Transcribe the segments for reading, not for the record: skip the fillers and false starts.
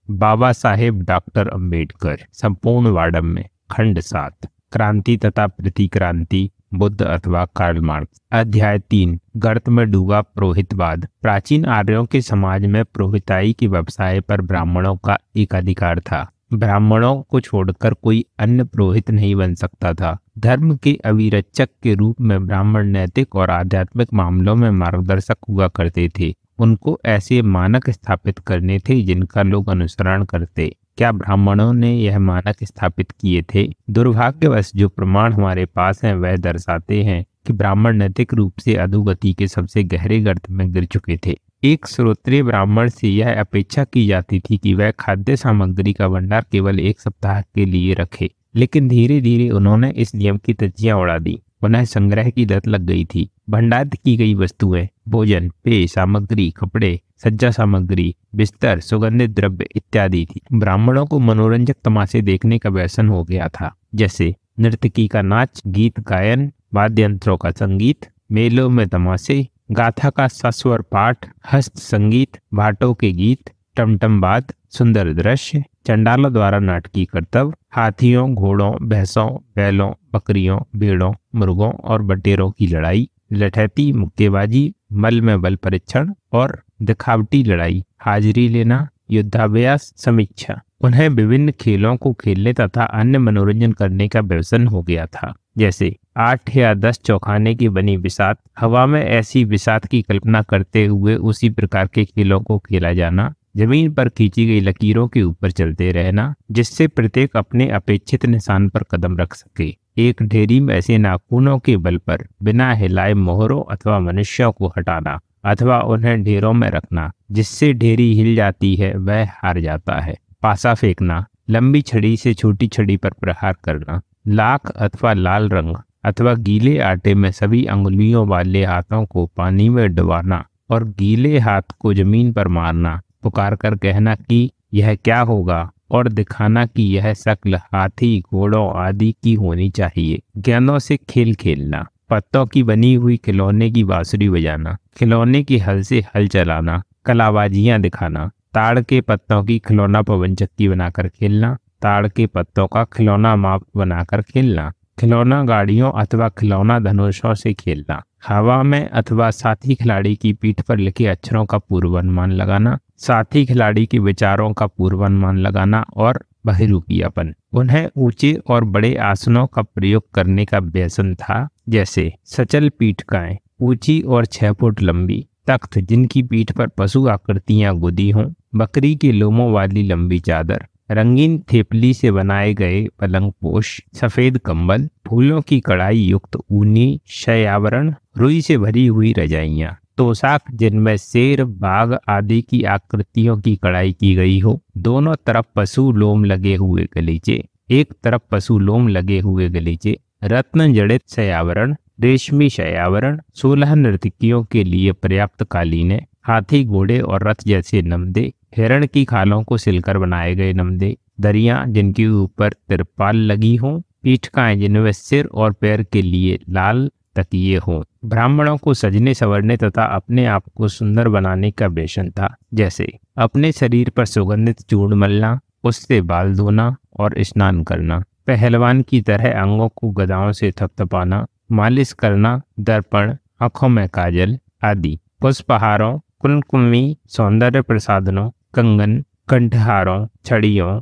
Baba Saheb doctor Ambedkar, संपूर्ण वाडम में, खंड 7, क्रांति तथा प्रतिक्रांति, बुद्ध अथवा कार्ल मार्क्स। अध्याय 3, गर्त में डूबा पुरोहितवाद। प्राचीन आर्यों के समाज में पुरोहिताई के व्यवसाय पर ब्राह्मणों का एकाधिकार था। ब्राह्मणों को छोड़कर कोई अन्य पुरोहित नहीं बन सकता था। धर्म के अभिरक्षक के रूप में ब्राह्मण नैतिक और आध्यात्मिक मामलों में मार्गदर्शक हुआ करते थे। उनको ऐसे मानक स्थापित करने थे जिनका लोग अनुसरण करते। क्या ब्राह्मणों ने यह मानक स्थापित किए थे? दुर्भाग्यवश जो प्रमाण हमारे पास हैं वह दर्शाते हैं कि ब्राह्मण नैतिक रूप से अधोगति के सबसे गहरे गर्त में गिर चुके थे। एक श्रोत्रिय ब्राह्मण से यह अपेक्षा की जाती थी कि वह खाद्य सामग्री का भंडार केवल 1 सप्ताह के लिए रखे, लेकिन धीरे धीरे उन्होंने इस नियम की धज्जियां उड़ा दी। उन्हें संग्रह की लत लग गई थी। भंडारित की गई वस्तुएं, भोजन, पेय सामग्री, कपड़े, सज्जा सामग्री, बिस्तर, सुगंधित द्रव्य इत्यादि थी। ब्राह्मणों को मनोरंजक तमाशे देखने का व्यसन हो गया था, जैसे नर्तकी का नाच, गीत गायन, वाद्य यंत्रों का संगीत, मेलों में तमाशे, गाथा का सस्वर पाठ, हस्त संगीत, भाटों के गीत, टमटमवाद, सुंदर दृश्य, चंडालों द्वारा नाटकीय कर्तव्य, हाथियों, घोड़ों, भैंसों, बैलों, बकरियों, भेड़ों, मुर्गों और बटेरों की लड़ाई, लठैती, मुक्केबाजी, मल में बल परीक्षण और दिखावटी लड़ाई, हाजिरी लेना, युद्धाभ्यास, समीक्षा। उन्हें विभिन्न खेलों को खेलने तथा अन्य मनोरंजन करने का व्यसन हो गया था, जैसे 8 या 10 चौखाने की बनी बिसात, हवा में ऐसी बिसात की कल्पना करते हुए उसी प्रकार के खेलों को खेला जाना, जमीन पर खींची गई लकीरों के ऊपर चलते रहना जिससे प्रत्येक अपने अपेक्षित निशान पर कदम रख सके, एक ढेरी में ऐसे नाखूनों के बल पर बिना हिलाए मोहरों अथवा मनुष्यों को हटाना अथवा उन्हें ढेरों में रखना, जिससे ढेरी हिल जाती है वह हार जाता है, पासा फेंकना, लंबी छड़ी से छोटी छड़ी पर प्रहार करना, लाख अथवा लाल रंग अथवा गीले आटे में सभी अंगुलियों वाले हाथों को पानी में डुबाना और गीले हाथ को जमीन पर मारना, पुकार कर कहना कि यह क्या होगा और दिखाना कि यह शक्ल हाथी, घोड़ों आदि की होनी चाहिए। गेंदों से खेल खेलना, पत्तों की बनी हुई खिलौने की बांसुरी बजाना, खिलौने की हल से हल चलाना, कलाबाजियां दिखाना, ताड़ के पत्तों की खिलौना पवन चक्की बनाकर खेलना, ताड़ के पत्तों का खिलौना माप बनाकर खेलना, खिलौना गाड़ियों अथवा खिलौना धनुषों से खेलना, हवा में अथवा साथी खिलाड़ी की पीठ पर लिखे अक्षरों का पूर्वानुमान लगाना, साथी खिलाड़ी के विचारों का पूर्वानुमान लगाना और बहिरूपियापन। उन्हें ऊंचे और बड़े आसनों का प्रयोग करने का व्यसन था, जैसे सचल पीठिकाएं, ऊंची और 6 फुट लंबी, तख्त जिनकी पीठ पर पशु आकृतियां गुदी हों, बकरी के लोमों वाली लंबी चादर, रंगीन थेपली से बनाए गए पलंग पोश, सफेद कंबल, फूलों की कढ़ाई युक्त ऊनी शय्यावरण, रुई से भरी हुई रजाइयां, तोशाक जिनमें शेर, बाघ आदि की आकृतियों की कढ़ाई की गई हो, दोनों तरफ पशु लोम लगे हुए गलीचे, एक तरफ पशु लोम लगे हुए गलीचे, रत्न जड़ित शय्यावरण, रेशमी शय्यावरण, 16 नर्तकियों के लिए पर्याप्त कालीने, हाथी, घोड़े और रथ जैसे नमदे, हिरण की खालों को सिलकर बनाए गए नमदे, दरियां जिनके ऊपर तिरपाल लगी हों, पीठिकाएं जिनमें सिर और पैर के लिए लाल तकिए हों। ब्राह्मणों को सजने संवरने तथा अपने आप को सुंदर बनाने का व्यसन था, जैसे अपने शरीर पर सुगंधित चूर्ण मलना, उससे बाल धोना और स्नान करना, पहलवान की तरह अंगों को गदाओं से थपथपाना, मालिश करना, दर्पण, आंखों में काजल आदि, पुष्पहारों, कुलकुमी, सौंदर्य प्रसाधनों, कंगन, कंठहारों, छड़ियों,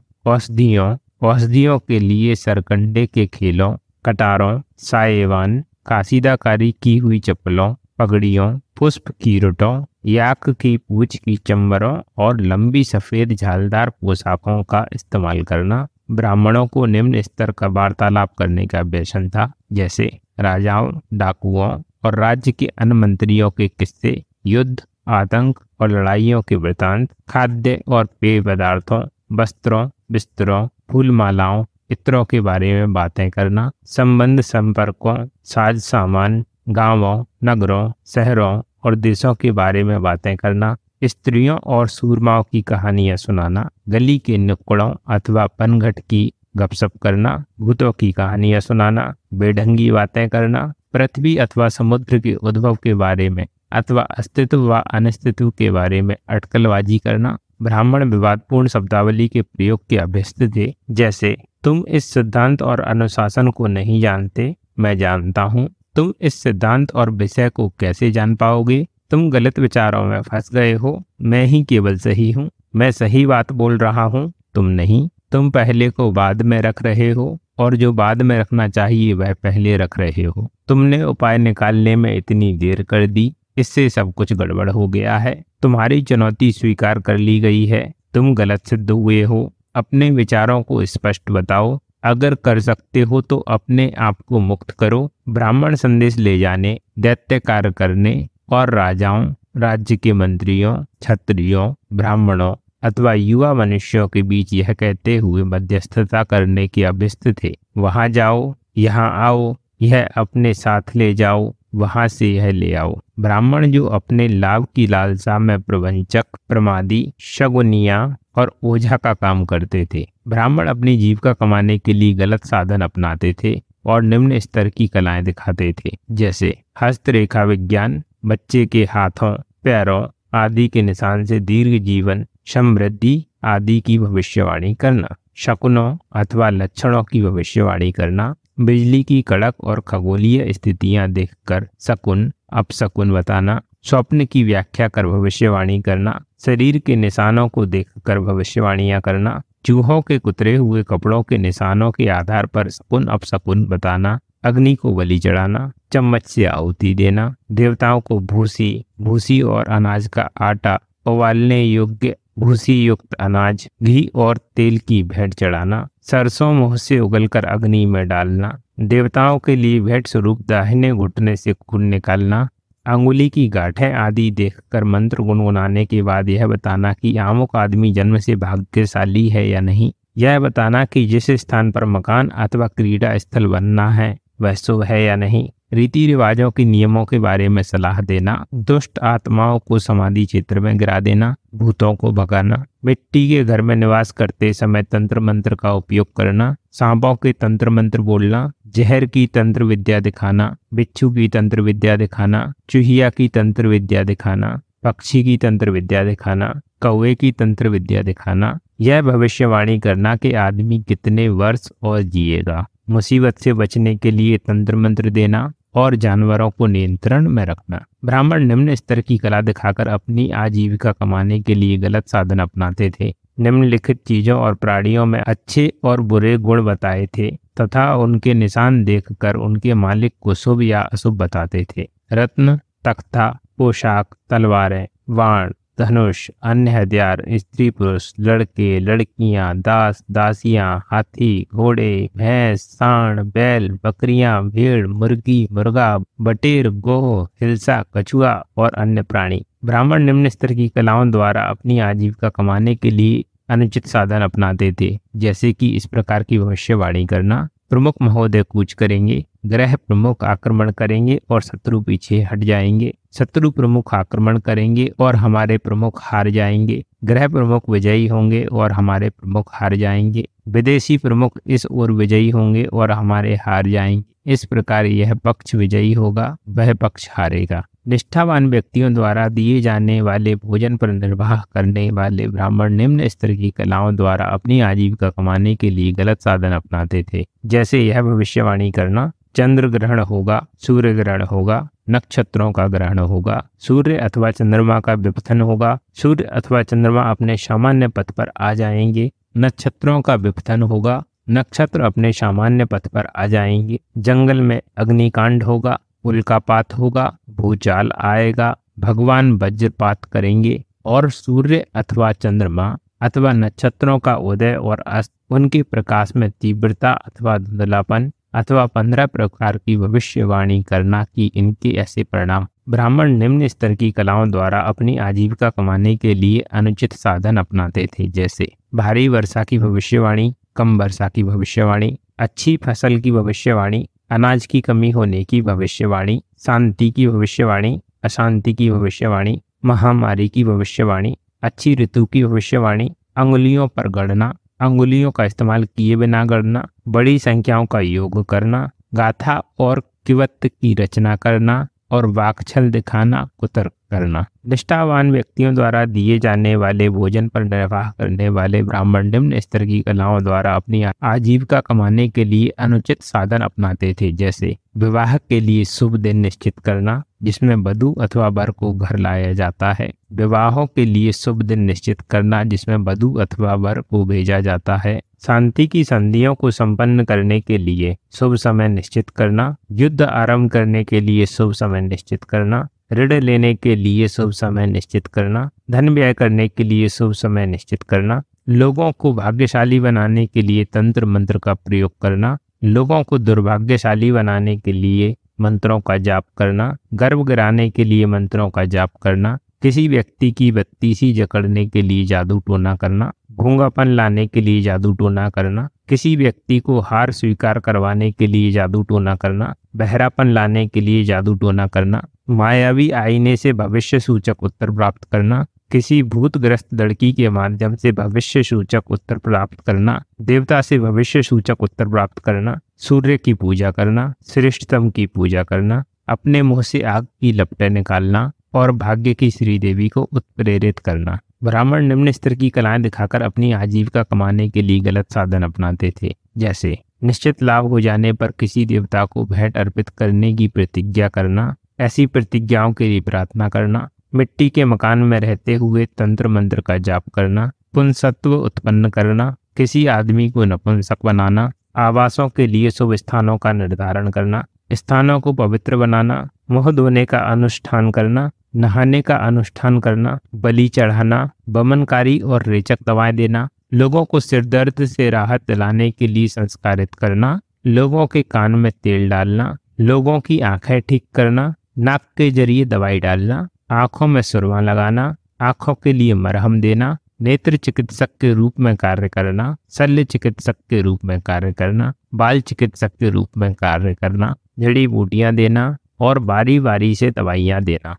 औषधियों के लिए सरकंडे के खेलों, कटारों, सायेवान, कासीदाकारी की हुई चप्पलों, पगड़ियों, पुष्प कीरटों, याक की पूंछ की चंबरों और लंबी सफेद झालदार पोशाकों का इस्तेमाल करना। ब्राह्मणों को निम्न स्तर का वार्तालाप करने का व्यसन था, जैसे राजाओं, डाकुओं और राज्य के अन्य मंत्रियों के किस्से, युद्ध, आतंक और लड़ाइयों के वृतांत, खाद्य और पेय पदार्थों, वस्त्रों, बिस्तरों, फूल मालाओं, इत्रों के बारे में बातें करना, संबंध संपर्कों, साज सामान, गांवों, नगरों, शहरों और देशों के बारे में बातें करना, स्त्रियों और सूरमाओं की कहानियां सुनाना, गली के नुक्कड़ों अथवा पनघट की गपशप करना, भूतों की कहानियां सुनाना, बेढंगी बातें करना, पृथ्वी अथवा समुद्र के उद्भव के बारे में अथवा अस्तित्व व अनिस्तित्व के बारे में अटकलबाजी करना, ब्राह्मण विवादपूर्ण शब्दावली के प्रयोग के अभ्यस्त थे, जैसे तुम इस सिद्धांत और अनुशासन को नहीं जानते, मैं जानता हूँ। तुम इस सिद्धांत और विषय को कैसे जान पाओगे? तुम गलत विचारों में फंस गए हो, मैं ही केवल सही हूँ, मैं सही बात बोल रहा हूँ, तुम नहीं। तुम पहले को बाद में रख रहे हो और जो बाद में रखना चाहिए वह पहले रख रहे हो। तुमने उपाय निकालने में इतनी देर कर दी, इससे सब कुछ गड़बड़ हो गया है। तुम्हारी चुनौती स्वीकार कर ली गई है, तुम गलत सिद्ध हुए हो। अपने विचारों को स्पष्ट बताओ, अगर कर सकते हो तो अपने आप को मुक्त करो। ब्राह्मण संदेश ले जाने, दैत्य कार्य करने और राजाओं, राज्य के मंत्रियों, क्षत्रियों, ब्राह्मणों अथवा युवा मनुष्यों के बीच यह कहते हुए मध्यस्थता करने के अभ्यस्त थे, वहां जाओ, यहाँ आओ, यह अपने साथ ले जाओ, वहां से यह ले आओ। ब्राह्मण जो अपने लाभ की लालसा में प्रवंचक, प्रमादी, शगुनिया और ओझा का काम करते थे। ब्राह्मण अपनी जीविका कमाने के लिए गलत साधन अपनाते थे और निम्न स्तर की कलाएं दिखाते थे, जैसे हस्तरेखा विज्ञान, बच्चे के हाथों, पैरों आदि के निशान से दीर्घ जीवन, समृद्धि आदि की भविष्यवाणी करना, शकुनों अथवा लक्षणों की भविष्यवाणी करना, बिजली की कड़क और खगोलीय स्थितियां देखकर शकुन अपशकुन बताना, स्वप्न की व्याख्या कर भविष्यवाणी करना, शरीर के निशानों को देखकर भविष्यवाणियां करना, चूहों के कुतरे हुए कपड़ों के निशानों के आधार पर शकुन अपशकुन बताना, अग्नि को बलि चढ़ाना, चम्मच से आहुति देना, देवताओं को भूसी और अनाज का आटा, उबालने योग्य भूसी युक्त अनाज, घी और तेल की भेंट चढ़ाना, सरसों मुंह से उगलकर अग्नि में डालना, देवताओं के लिए भेंट स्वरूप दाहिने घुटने से खून निकालना, अंगुली की गांठें आदि देखकर मंत्र गुनगुनाने के बाद यह बताना कि अमुक आदमी जन्म से भाग्यशाली है या नहीं, यह बताना कि जिस स्थान पर मकान अथवा क्रीड़ा स्थल बनना है वह शुभ है या नहीं, रीति रिवाजों के नियमों के बारे में सलाह देना, दुष्ट आत्माओं को समाधि क्षेत्र में गिरा देना, भूतों को भगाना, मिट्टी के घर में निवास करते समय तंत्र मंत्र का उपयोग करना, सांपों के तंत्र मंत्र बोलना, जहर की तंत्र विद्या दिखाना, बिच्छू की तंत्र विद्या दिखाना, चूहिया की तंत्र विद्या दिखाना, पक्षी की तंत्र विद्या दिखाना, कौवे की तंत्र विद्या दिखाना, यह भविष्यवाणी करना कि आदमी कितने वर्ष और जिएगा, मुसीबत से बचने के लिए तंत्र मंत्र देना और जानवरों को नियंत्रण में रखना। ब्राह्मण निम्न स्तर की कला दिखाकर अपनी आजीविका कमाने के लिए गलत साधन अपनाते थे। निम्नलिखित चीजों और प्राणियों में अच्छे और बुरे गुण बताए थे तथा उनके निशान देखकर उनके मालिक को शुभ या अशुभ बताते थे। रत्न, तख्ता, पोशाक, तलवारें, बाण, धनुष, अन्य हथियार, स्त्री पुरुष, लड़के लड़कियां, दास दासियां, हाथी घोड़े, भैंस, सांड, बैल, बकरियां, भेड़, मुर्गी, मुर्गा, बटेर, गोह, हिलसा, कछुआ और अन्य प्राणी। ब्राह्मण निम्न स्तर की कलाओं द्वारा अपनी आजीविका कमाने के लिए अनुचित साधन अपनाते थे, जैसे कि इस प्रकार की भविष्यवाणी करना, प्रमुख महोदय कूच करेंगे, ग्रह प्रमुख आक्रमण करेंगे और शत्रु पीछे हट जाएंगे, शत्रु प्रमुख आक्रमण करेंगे और हमारे प्रमुख हार जाएंगे, ग्रह प्रमुख विजयी होंगे और हमारे प्रमुख हार जाएंगे, विदेशी प्रमुख इस ओर विजयी होंगे और हमारे हार जाएंगे। इस प्रकार यह पक्ष विजयी होगा, वह पक्ष हारेगा। निष्ठावान व्यक्तियों द्वारा दिए जाने वाले भोजन पर निर्वाह करने वाले ब्राह्मण निम्न स्तर की कलाओं द्वारा अपनी आजीविका कमाने के लिए गलत साधन अपनाते थे, जैसे यह भविष्यवाणी करना, चंद्र ग्रहण होगा, सूर्य ग्रहण होगा, नक्षत्रों का ग्रहण होगा, सूर्य अथवा चंद्रमा का विपथन होगा, सूर्य अथवा चंद्रमा अपने सामान्य पथ पर आ जाएंगे, नक्षत्रों का विपथन होगा, नक्षत्र अपने सामान्य पथ पर आ जाएंगे, जंगल में अग्निकांड होगा, उल्कापात होगा, भूचाल आएगा, भगवान वज्रपात करेंगे और सूर्य अथवा चंद्रमा अथवा नक्षत्रों का उदय और अस्त, उनके प्रकाश में तीव्रता अथवा धुंधलापन अथवा 15 प्रकार की भविष्यवाणी करना कि इनके ऐसे परिणाम। ब्राह्मण निम्न स्तर की कलाओं द्वारा अपनी आजीविका कमाने के लिए अनुचित साधन अपनाते थे, जैसे भारी वर्षा की भविष्यवाणी, कम वर्षा की भविष्यवाणी, अच्छी फसल की भविष्यवाणी, अनाज की कमी होने की भविष्यवाणी, शांति की भविष्यवाणी, अशांति की भविष्यवाणी, महामारी की भविष्यवाणी, अच्छी ऋतु की भविष्यवाणी, अंगुलियों पर गणना, अंगुलियों का इस्तेमाल किए बिना गणना, बड़ी संख्याओं का योग करना, गाथा और किवत की रचना करना और वाक्छल दिखाना, कुतर्क करना। निष्ठावान व्यक्तियों द्वारा दिए जाने वाले भोजन पर निर्वाह करने वाले ब्राह्मण निम्न स्तर की कलाओं द्वारा अपनी आजीविका कमाने के लिए अनुचित साधन अपनाते थे, जैसे विवाह के लिए शुभ दिन निश्चित करना जिसमें वधू अथवा वर को घर लाया जाता है, विवाहों के लिए शुभ दिन निश्चित करना जिसमें वधू अथवा वर को भेजा जाता है, शांति की संधियों को संपन्न करने के लिए शुभ समय निश्चित करना, युद्ध आरंभ करने के लिए शुभ समय निश्चित करना, ऋण लेने के लिए शुभ समय निश्चित करना, धन व्यय करने के लिए शुभ समय निश्चित करना, लोगों को भाग्यशाली बनाने के लिए तंत्र मंत्र का प्रयोग करना, लोगों को दुर्भाग्यशाली बनाने के लिए मंत्रों का जाप करना, गर्भ गिराने के लिए मंत्रों का जाप करना, किसी व्यक्ति की बत्तीसी जकड़ने के लिए जादू टोना करना, गूंगापन लाने के लिए जादू टोना करना, किसी व्यक्ति को हार स्वीकार करवाने के लिए जादू टोना करना, बहरापन लाने के लिए जादू टोना करना, मायावी आईने से भविष्य सूचक उत्तर प्राप्त करना, किसी भूतग्रस्त लड़की के माध्यम से भविष्य सूचक उत्तर प्राप्त करना, देवता से भविष्य सूचक उत्तर प्राप्त करना, सूर्य की पूजा करना, श्रेष्ठतम की पूजा करना, अपने मुंह से आग की लपटें निकालना और भाग्य की श्री देवी को उत्प्रेरित करना। ब्राह्मण निम्न स्तर की कलाएं दिखाकर अपनी आजीविका कमाने के लिए गलत साधन अपनाते थे, जैसे निश्चित लाभ हो जाने पर किसी देवता को भेंट अर्पित करने की प्रतिज्ञा करना, ऐसी प्रतिज्ञाओं के लिए प्रार्थना करना, मिट्टी के मकान में रहते हुए तंत्र मंत्र का जाप करना, पुंसत्व उत्पन्न करना, किसी आदमी को नपुंसक बनाना, आवासों के लिए शुभ स्थानों का निर्धारण करना, स्थानों को पवित्र बनाना, मुंह धोने का अनुष्ठान करना, नहाने का अनुष्ठान करना, बलि चढ़ाना, बमनकारी और रेचक दवाएं देना, लोगों को सिर दर्द से राहत दिलाने के लिए संस्कारित करना, लोगों के कान में तेल डालना, लोगों की आंखें ठीक करना, नाक के जरिए दवाई डालना, आंखों में सुरमा लगाना, आंखों के लिए मरहम देना, नेत्र चिकित्सक के रूप में कार्य करना, शल्य चिकित्सक के रूप में कार्य करना, बाल चिकित्सक के रूप में कार्य करना, जड़ी बूटियां देना और बारी बारी से दवाइयां देना।